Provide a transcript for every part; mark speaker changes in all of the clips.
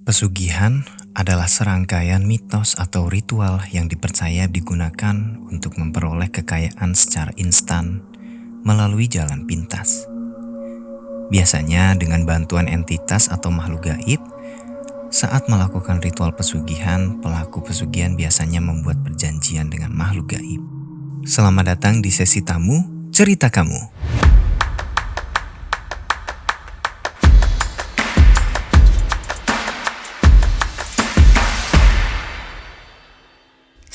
Speaker 1: Pesugihan adalah serangkaian mitos atau ritual yang dipercaya digunakan untuk memperoleh kekayaan secara instan melalui jalan pintas. Biasanya dengan bantuan entitas atau makhluk gaib. Saat melakukan ritual pesugihan, pelaku pesugihan biasanya membuat perjanjian dengan makhluk gaib. Selamat datang di sesi tamu Cerita Kamu.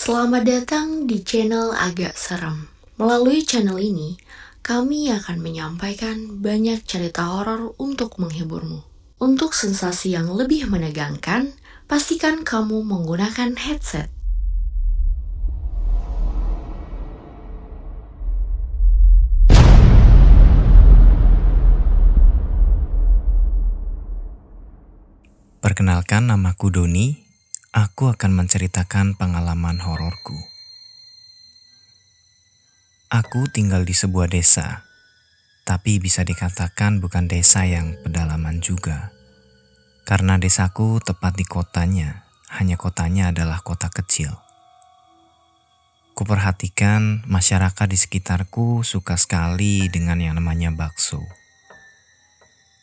Speaker 2: Selamat datang di channel Agak Serem. Melalui channel ini, kami akan menyampaikan banyak cerita horor untuk menghiburmu. Untuk sensasi yang lebih menegangkan, pastikan kamu menggunakan headset.
Speaker 1: Perkenalkan, namaku Doni. Aku akan menceritakan pengalaman hororku. Aku tinggal di sebuah desa, tapi bisa dikatakan bukan desa yang pedalaman juga. Karena desaku tepat di kotanya, hanya kotanya adalah kota kecil. Kuperhatikan masyarakat di sekitarku suka sekali dengan yang namanya bakso.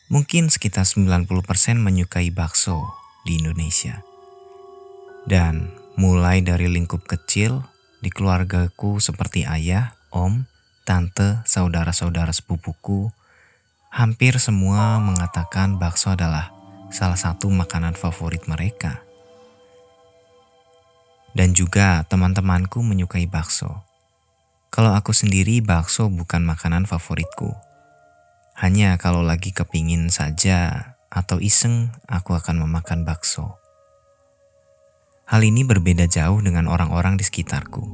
Speaker 1: Mungkin sekitar 90% menyukai bakso di Indonesia. Dan mulai dari lingkup kecil di keluargaku seperti ayah, om, tante, saudara-saudara sepupuku, hampir semua mengatakan bakso adalah salah satu makanan favorit mereka. Dan juga teman-temanku menyukai bakso. Kalau aku sendiri, bakso bukan makanan favoritku. Hanya kalau lagi kepingin saja atau iseng, aku akan memakan bakso. Hal ini berbeda jauh dengan orang-orang di sekitarku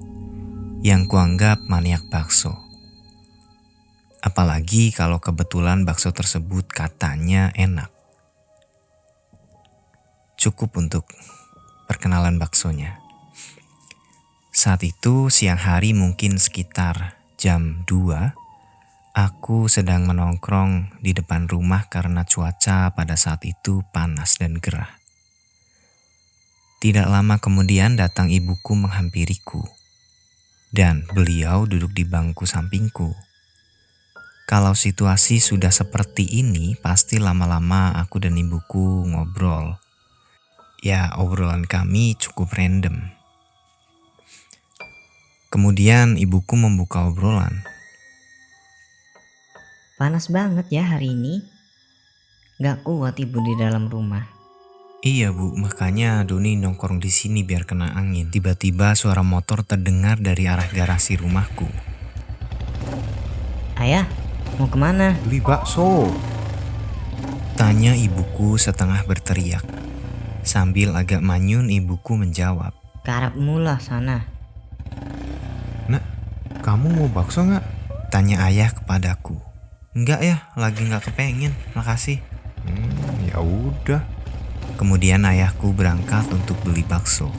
Speaker 1: yang kuanggap maniak bakso. Apalagi kalau kebetulan bakso tersebut katanya enak. Cukup untuk perkenalan baksonya. Saat itu siang hari, mungkin sekitar jam 2, aku sedang menongkrong di depan rumah karena cuaca pada saat itu panas dan gerah. Tidak lama kemudian datang ibuku menghampiriku, dan beliau duduk di bangku sampingku. Kalau situasi sudah seperti ini, pasti lama-lama aku dan ibuku ngobrol. Ya, obrolan kami cukup random. Kemudian ibuku membuka obrolan.
Speaker 3: Panas banget ya hari ini. Gak kuat ibu di dalam rumah.
Speaker 1: Iya bu, makanya Doni nongkrong di sini biar kena angin. Tiba-tiba suara motor terdengar dari arah garasi rumahku.
Speaker 3: Ayah, mau kemana?
Speaker 4: Beli bakso.
Speaker 1: Tanya ibuku setengah berteriak. Sambil agak manyun, ibuku menjawab.
Speaker 3: Ke arah mula sana.
Speaker 4: Nak, kamu mau bakso nggak?
Speaker 1: Tanya ayah kepadaku. Enggak ya, lagi nggak kepengen, makasih.
Speaker 4: Ya udah.
Speaker 1: Kemudian ayahku berangkat untuk beli bakso.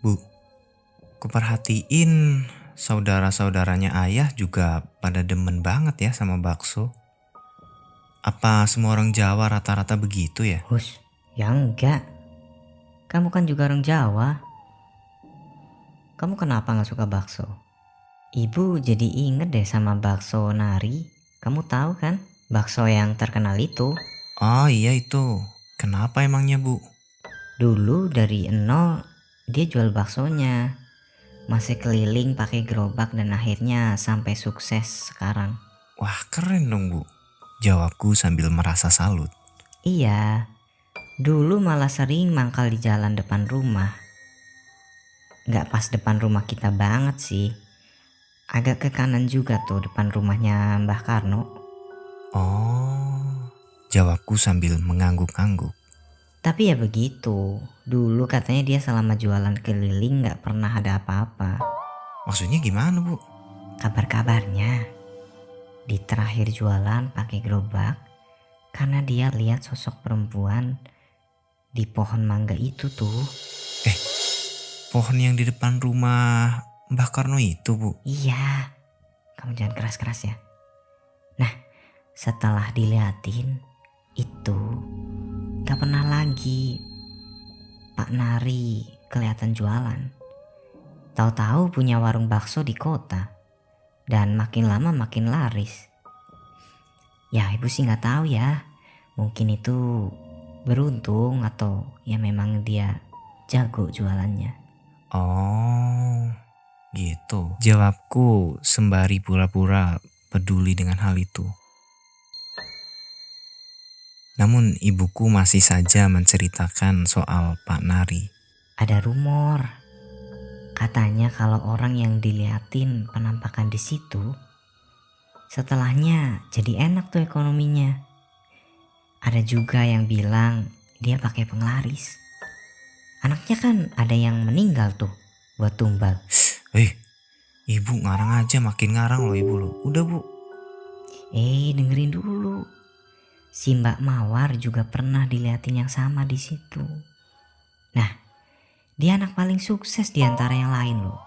Speaker 1: Bu, kuperhatiin saudara-saudaranya ayah juga pada demen banget ya sama bakso. Apa semua orang Jawa rata-rata begitu ya?
Speaker 3: Hus, ya enggak. Kamu kan juga orang Jawa. Kamu kenapa gak suka bakso? Ibu jadi inget deh sama bakso nari. Kamu tahu kan bakso yang terkenal itu?
Speaker 1: Oh iya itu. Kenapa emangnya bu?
Speaker 3: Dulu dari nol dia jual baksonya. Masih keliling pakai gerobak dan akhirnya sampai sukses sekarang.
Speaker 1: Wah keren dong bu. Jawabku sambil merasa salut.
Speaker 3: Iya, dulu malah sering mangkal di jalan depan rumah. Gak pas depan rumah kita banget sih. Agak ke kanan juga tuh depan rumahnya Mbah Karno.
Speaker 1: Oh, jawabku sambil mengangguk-angguk.
Speaker 3: Tapi ya begitu, dulu katanya dia selama jualan keliling gak pernah ada apa-apa.
Speaker 1: Maksudnya gimana bu?
Speaker 3: Kabar-kabarnya di terakhir jualan pakai gerobak karena dia lihat sosok perempuan di pohon mangga itu tuh.
Speaker 1: Pohon yang di depan rumah Mbah Karno itu bu?
Speaker 3: Iya, kamu jangan keras-keras ya. Nah, Setelah diliatin, itu gak pernah lagi Pak Nari kelihatan jualan. Tahu-tahu punya warung bakso di kota. Dan makin lama makin laris. Ya ibu sih gak tahu ya. Mungkin itu beruntung atau ya memang dia jago jualannya.
Speaker 1: Oh, gitu. Jawabku sembari pura-pura peduli dengan hal itu. Namun ibuku masih saja menceritakan soal Pak Nari.
Speaker 3: Ada rumor, katanya kalau orang yang diliatin penampakan di situ, setelahnya jadi enak tuh ekonominya. Ada juga yang bilang dia pakai penglaris. Anaknya kan ada yang meninggal tuh buat tumbal.
Speaker 1: Ibu ngarang aja, makin ngarang loh ibu loh. Udah bu.
Speaker 3: Dengerin dulu. Si Mbak Mawar juga pernah diliatin yang sama di situ. Nah, dia anak paling sukses di antara yang lain loh.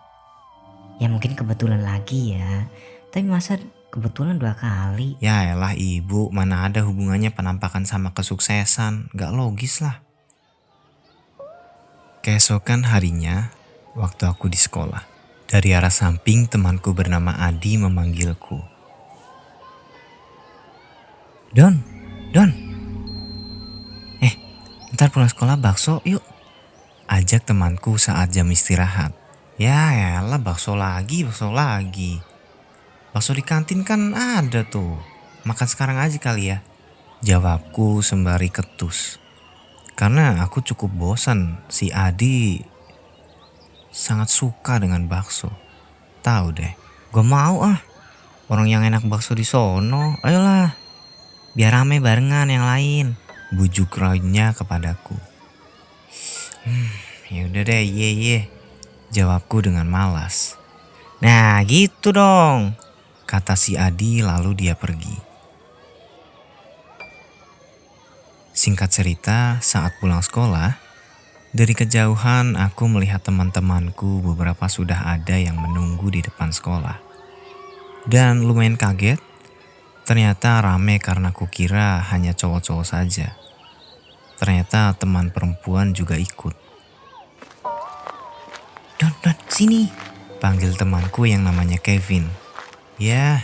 Speaker 3: Ya mungkin kebetulan lagi ya. Tapi masa kebetulan 2 kali?
Speaker 1: Ya elah ibu, mana ada hubungannya penampakan sama kesuksesan. Gak logis lah. Keesokan harinya, waktu aku di sekolah, dari arah samping temanku bernama Adi memanggilku. Don. Ntar pulang sekolah bakso yuk. Ajak temanku saat jam istirahat. Ya elah bakso lagi. Bakso di kantin kan ada tuh. Makan sekarang aja kali ya. Jawabku sembari ketus. Karena aku cukup bosan, si Adi sangat suka dengan bakso. Tahu deh, gue mau ah. Orang yang enak bakso di sono, ayolah. Biar rame barengan yang lain. Bujuk rayunya kepadaku. Ya udah deh, ye. Jawabku dengan malas. Nah gitu dong, kata si Adi lalu dia pergi. Singkat cerita, saat pulang sekolah, dari kejauhan aku melihat teman-temanku beberapa sudah ada yang menunggu di depan sekolah. Dan lumayan kaget, ternyata rame karena kukira hanya cowok-cowok saja. Ternyata teman perempuan juga ikut. Don, sini, panggil temanku yang namanya Kevin. Ya,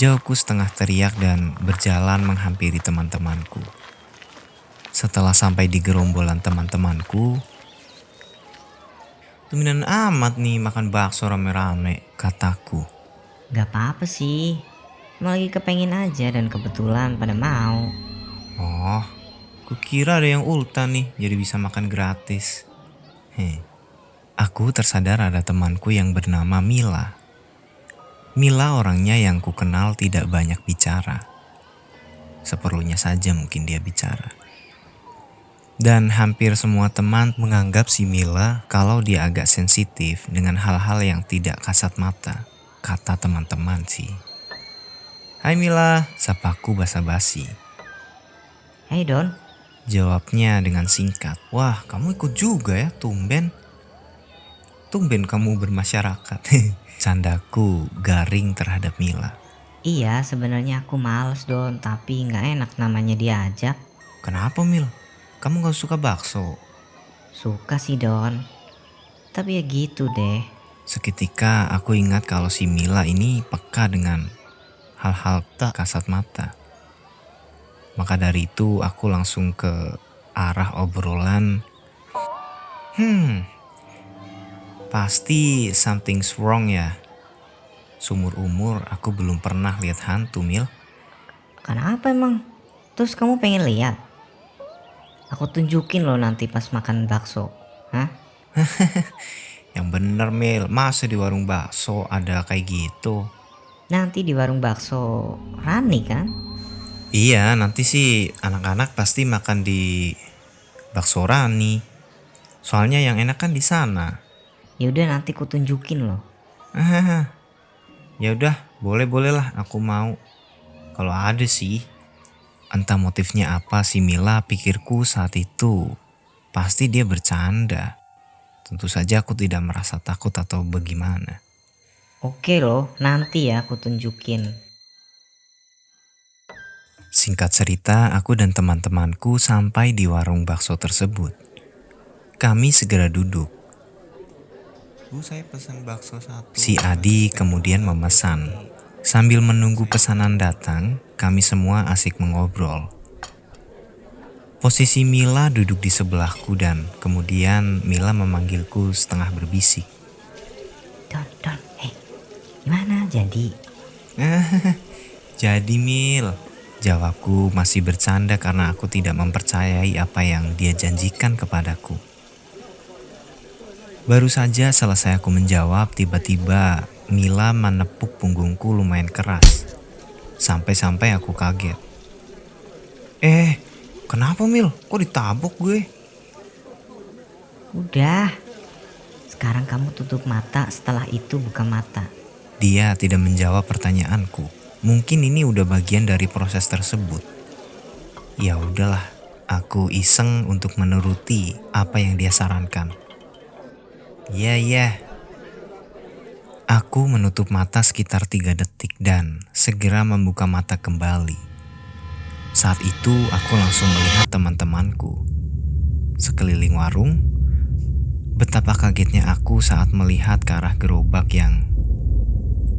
Speaker 1: jawabku setengah teriak dan berjalan menghampiri teman-temanku. Setelah sampai di gerombolan teman-temanku, "Tumbenan amat nih makan bakso rame-rame," kataku.
Speaker 3: Gak apa-apa sih, emang lagi kepengen aja dan kebetulan pada mau.
Speaker 1: Oh, kukira ada yang ulta nih jadi bisa makan gratis. Aku tersadar ada temanku yang bernama Mila. Mila orangnya yang kukenal tidak banyak bicara. Seperlunya saja mungkin dia bicara. Dan hampir semua teman menganggap si Mila kalau dia agak sensitif dengan hal-hal yang tidak kasat mata, kata teman-teman sih. Hai Mila, sapaku basa-basi.
Speaker 3: Hey Don,
Speaker 1: Jawabnya dengan singkat. Wah, kamu ikut juga ya, tumben. Tumben kamu bermasyarakat. Candaku garing terhadap Mila.
Speaker 3: iya sebenarnya aku males Don, tapi gak enak namanya diajak.
Speaker 1: Kenapa Mil? Kamu gak suka bakso?
Speaker 3: Suka sih Don, tapi ya gitu deh.
Speaker 1: Seketika aku ingat kalau si Mila ini peka dengan hal-hal tak kasat mata. Maka dari itu aku langsung ke arah obrolan. Pasti something's wrong ya. Seumur umur aku belum pernah lihat hantu, Mil.
Speaker 3: Kenapa emang? Terus kamu pengen lihat? Aku tunjukin loh nanti pas makan bakso. Hah?
Speaker 1: Yang bener, Mil. Masa di warung bakso ada kayak gitu?
Speaker 3: Nanti di warung bakso Rani kan?
Speaker 1: Iya, nanti sih anak-anak pasti makan di bakso Rani. Soalnya yang enak kan di sana.
Speaker 3: Yaudah nanti ku tunjukin loh.
Speaker 1: Ya udah, boleh lah, aku mau. Kalau ada sih. Entah motifnya apa si Mila, pikirku saat itu. Pasti dia bercanda. Tentu saja aku tidak merasa takut atau bagaimana.
Speaker 3: Oke loh, nanti ya aku tunjukin.
Speaker 1: Singkat cerita, aku dan teman-temanku sampai di warung bakso tersebut. Kami segera duduk.
Speaker 4: Bu, saya pesan bakso satu.
Speaker 1: Si Adi kemudian memesan. Sambil menunggu pesanan datang, kami semua asik mengobrol. Posisi Mila duduk di sebelahku dan kemudian Mila memanggilku setengah berbisik.
Speaker 3: Don, gimana jadi?
Speaker 1: Jadi Mil, jawabku masih bercanda karena aku tidak mempercayai apa yang dia janjikan kepadaku. Baru saja selesai aku menjawab, tiba-tiba Mila menepuk punggungku lumayan keras. Sampai-sampai aku kaget. Kenapa Mil? Kok ditabok gue?
Speaker 3: Udah, sekarang kamu tutup mata, setelah itu buka mata.
Speaker 1: Dia tidak menjawab pertanyaanku. Mungkin ini udah bagian dari proses tersebut. Ya udahlah, aku iseng untuk menuruti apa yang dia sarankan. Ya. Aku menutup mata sekitar 3 detik dan segera membuka mata kembali. Saat itu aku langsung melihat teman-temanku. Sekeliling warung, betapa kagetnya aku saat melihat ke arah gerobak yang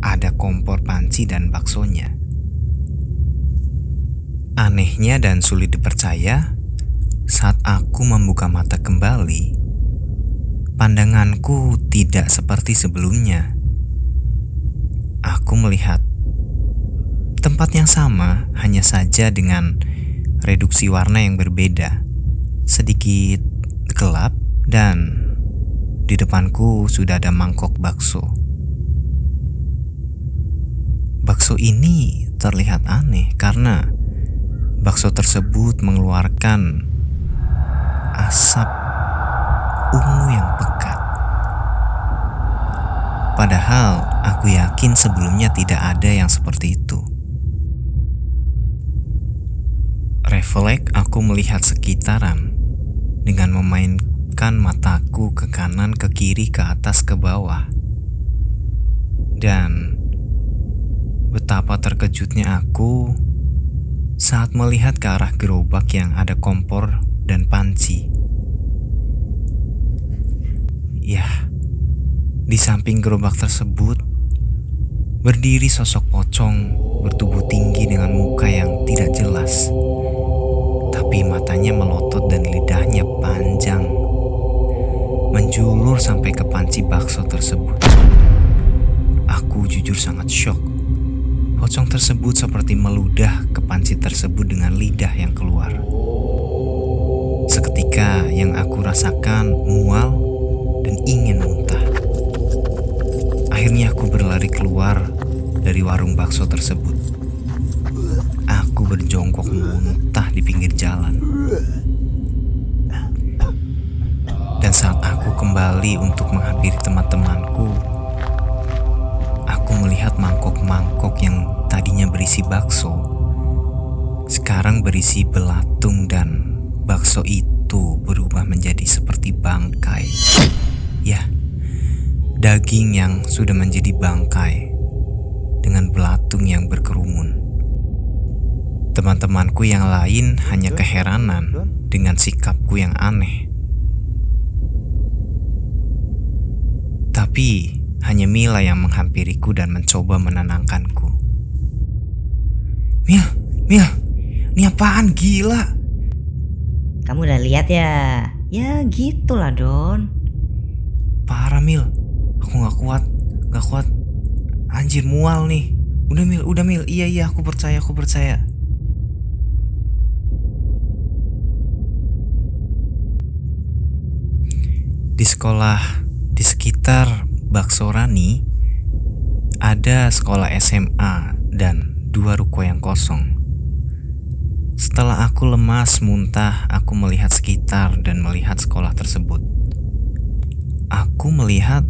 Speaker 1: ada kompor panci dan baksonya. Anehnya dan sulit dipercaya, saat aku membuka mata kembali, pandanganku tidak seperti sebelumnya. Aku melihat tempat yang sama, hanya saja dengan reduksi warna yang berbeda. Sedikit gelap dan di depanku sudah ada mangkok bakso. Bakso ini terlihat aneh karena bakso tersebut mengeluarkan asap ungu yang pekat. Padahal aku yakin sebelumnya tidak ada yang seperti itu. Refleks aku melihat sekitaran dengan memainkan mataku ke kanan, ke kiri, ke atas, ke bawah. Dan betapa terkejutnya aku saat melihat ke arah gerobak yang ada kompor dan panci. Yah, di samping gerobak tersebut berdiri sosok pocong bertubuh tinggi dengan muka yang tidak jelas. Tapi matanya melotot dan lidahnya panjang, menjulur sampai ke panci bakso tersebut. Aku jujur sangat syok. Pocong tersebut seperti meludah ke panci tersebut dengan lidah yang keluar. Seketika yang aku rasakan mual dan ingin muntah. Akhirnya aku berlari keluar dari warung bakso tersebut. Aku berjongkok muntah di pinggir jalan. Dan saat aku kembali untuk menghampiri teman-temanku, aku melihat mangkok-mangkok yang tadinya berisi bakso sekarang berisi belatung dan bakso itu berubah menjadi seperti bangkai. Ya, daging yang sudah menjadi bangkai dengan belatung yang berkerumun. Teman-temanku yang lain hanya keheranan dengan sikapku yang aneh. Tapi hanya Mila yang menghampiriku dan mencoba menenangkanku. Mil, ini apaan, gila?
Speaker 3: Kamu udah lihat ya? Ya gitulah Don.
Speaker 1: Parah Mil, aku gak kuat. Anjir, mual nih. Udah Mil, iya aku percaya. Di sekolah, di sekitar Bakso Rani, ada sekolah SMA dan 2 ruko yang kosong. Setelah aku lemas muntah, aku melihat sekitar dan melihat sekolah tersebut. Aku melihat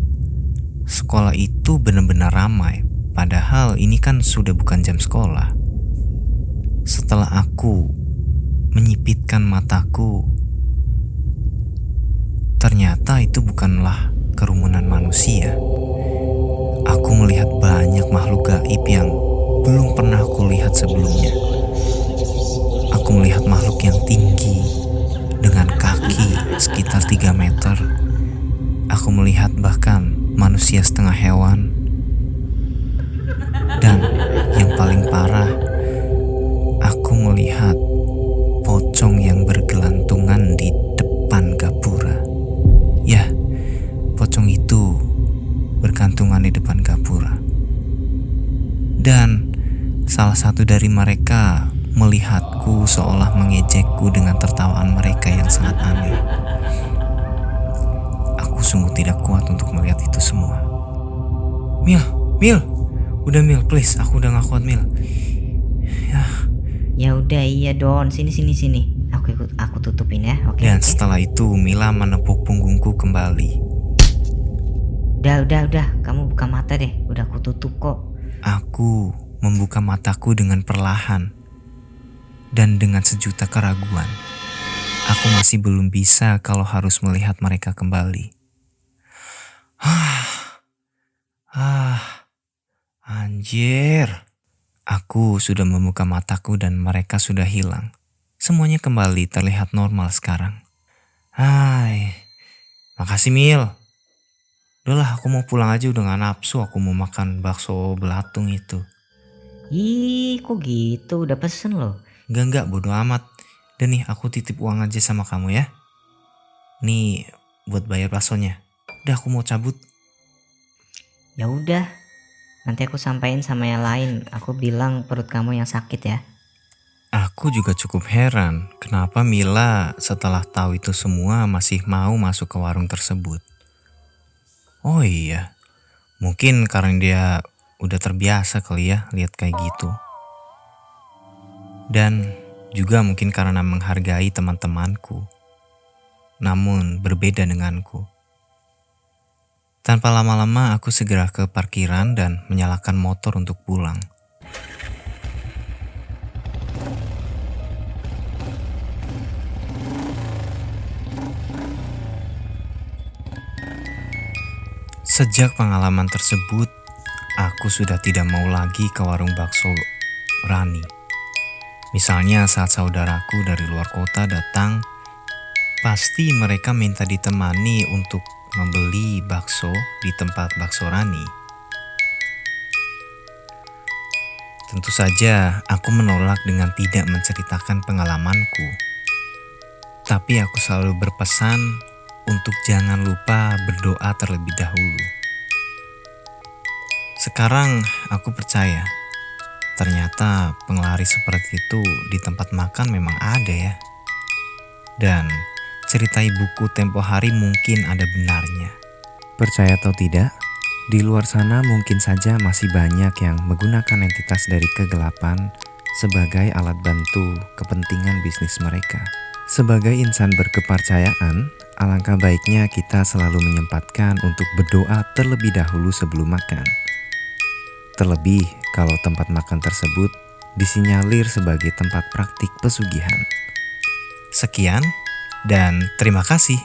Speaker 1: sekolah itu benar-benar ramai, padahal ini kan sudah bukan jam sekolah. Setelah aku menyipitkan mataku, ternyata itu bukanlah kerumunan manusia. Aku melihat banyak makhluk gaib yang belum pernah aku lihat sebelumnya. manusia setengah hewan. Dan yang paling parah, aku melihat pocong yang bergelantungan di depan gapura. Ya, pocong itu bergantungan di depan gapura. Dan salah satu dari mereka melihatku seolah mengejekku dengan tertawaan mereka yang sangat aneh. Aku sungguh tidak kuat untuk melihat itu semua. Mil, udah Mil, please, aku udah gak kuat Mil.
Speaker 3: Ya udah, iya Don, sini. Aku tutupin ya, oke.
Speaker 1: Dan setelah itu Mila menepuk punggungku kembali.
Speaker 3: Udah, kamu buka mata deh, udah aku tutup kok.
Speaker 1: Aku membuka mataku dengan perlahan dan dengan sejuta keraguan. Aku masih belum bisa kalau harus melihat mereka kembali. Anjir. Aku sudah membuka mataku dan mereka sudah hilang. Semuanya kembali terlihat normal sekarang. Makasih Mil. Udahlah, aku mau pulang aja, udah gak nafsu. Aku mau makan bakso belatung itu.
Speaker 3: Ih, kok gitu, udah pesen loh.
Speaker 1: Enggak, bodo amat. Dan nih, aku titip uang aja sama kamu ya. Nih, buat bayar baksonya. Udah, aku mau cabut.
Speaker 3: Ya udah, nanti aku sampaikan sama yang lain. Aku bilang perut kamu yang sakit ya.
Speaker 1: Aku juga cukup heran kenapa Mila setelah tahu itu semua masih mau masuk ke warung tersebut. Oh iya, mungkin karena dia udah terbiasa kali ya lihat kayak gitu. Dan juga mungkin karena menghargai teman-temanku, namun berbeda denganku. Tanpa lama-lama aku segera ke parkiran dan menyalakan motor untuk pulang. Sejak pengalaman tersebut, aku sudah tidak mau lagi ke warung bakso Rani. Misalnya saat saudaraku dari luar kota datang, pasti mereka minta ditemani untuk membeli bakso di tempat bakso Rani. Tentu saja aku menolak dengan tidak menceritakan pengalamanku. Tapi aku selalu berpesan untuk jangan lupa berdoa terlebih dahulu. Sekarang aku percaya, ternyata penglaris seperti itu di tempat makan memang ada ya. Dan cerita ibuku tempo hari mungkin ada benarnya.
Speaker 4: Percaya atau tidak, di luar sana mungkin saja masih banyak yang menggunakan entitas dari kegelapan sebagai alat bantu kepentingan bisnis mereka. Sebagai insan berkepercayaan, alangkah baiknya kita selalu menyempatkan untuk berdoa terlebih dahulu sebelum makan. Terlebih kalau tempat makan tersebut disinyalir sebagai tempat praktik pesugihan.
Speaker 1: Sekian dan terima kasih.